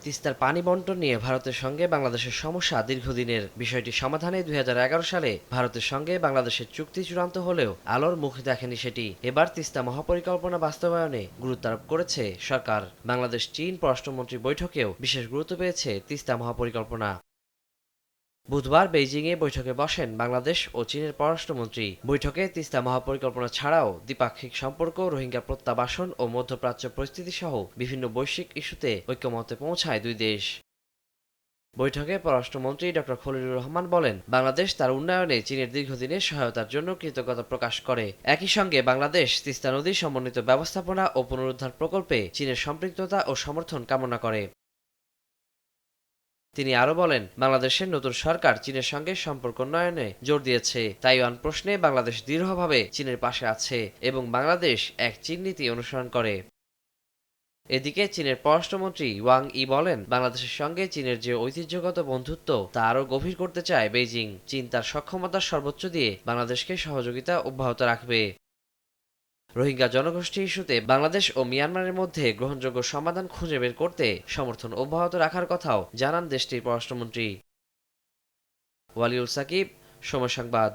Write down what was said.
তিস্তার পানি বণ্টন নিয়ে ভারতের সঙ্গে বাংলাদেশের সমস্যা দীর্ঘদিনের। বিষয়টি সমাধানে ২০১১ সালে ভারতের সঙ্গে বাংলাদেশের চুক্তি চূড়ান্ত হলেও আলোর মুখ দেখেনি সেটি। এবার তিস্তা মহাপরিকল্পনা বাস্তবায়নে গুরুত্ব আরোপ করেছে সরকার। বাংলাদেশ চীন পররাষ্ট্রমন্ত্রী বৈঠকেও বিশেষ গুরুত্ব পেয়েছে তিস্তা মহাপরিকল্পনা। বুধবার বেইজিংয়ে বৈঠকে বসেন বাংলাদেশ ও চীনের পররাষ্ট্রমন্ত্রী। বৈঠকে তিস্তা মহাপরিকল্পনা ছাড়াও দ্বিপাক্ষিক সম্পর্ক, রোহিঙ্গা প্রত্যাবাসন ও মধ্যপ্রাচ্য পরিস্থিতি সহ বিভিন্ন বৈশ্বিক ইস্যুতে ঐকমত্যে পৌঁছায় দুই দেশ। বৈঠকে পররাষ্ট্রমন্ত্রী ডক্টর খলিলুর রহমান বলেন, বাংলাদেশ তার উন্নয়নে চীনের দীর্ঘদিনের সহায়তার জন্য কৃতজ্ঞতা প্রকাশ করে। একই সঙ্গে বাংলাদেশ তিস্তা নদীর সমন্বিত ব্যবস্থাপনা ও পুনরুদ্ধার প্রকল্পে চীনের সম্পৃক্ততা ও সমর্থন কামনা করে। তিনি আরও বলেন, বাংলাদেশের নতুন সরকার চীনের সঙ্গে সম্পর্ক উন্নয়নে জোর দিয়েছে। তাইওয়ান প্রশ্নে বাংলাদেশ দৃঢ়ভাবে চীনের পাশে আছে এবং বাংলাদেশ এক চীন নীতি অনুসরণ করে। এদিকে চীনের পররাষ্ট্রমন্ত্রী ওয়াং ই বলেন, বাংলাদেশের সঙ্গে চীনের যে ঐতিহ্যগত বন্ধুত্ব তা আরও গভীর করতে চায় বেইজিং। চীন তার সক্ষমতার সর্বোচ্চ দিয়ে বাংলাদেশকে সহযোগিতা অব্যাহত রাখবে। রোহিঙ্গা জনগোষ্ঠী ইস্যুতে বাংলাদেশ ও মিয়ানমারের মধ্যে গ্রহণযোগ্য সমাধান খুঁজে বের করতে সমর্থন অব্যাহত রাখার কথাও জানান দেশটির পররাষ্ট্রমন্ত্রী। ওয়ালিউল সাকিব, সময় সংবাদ।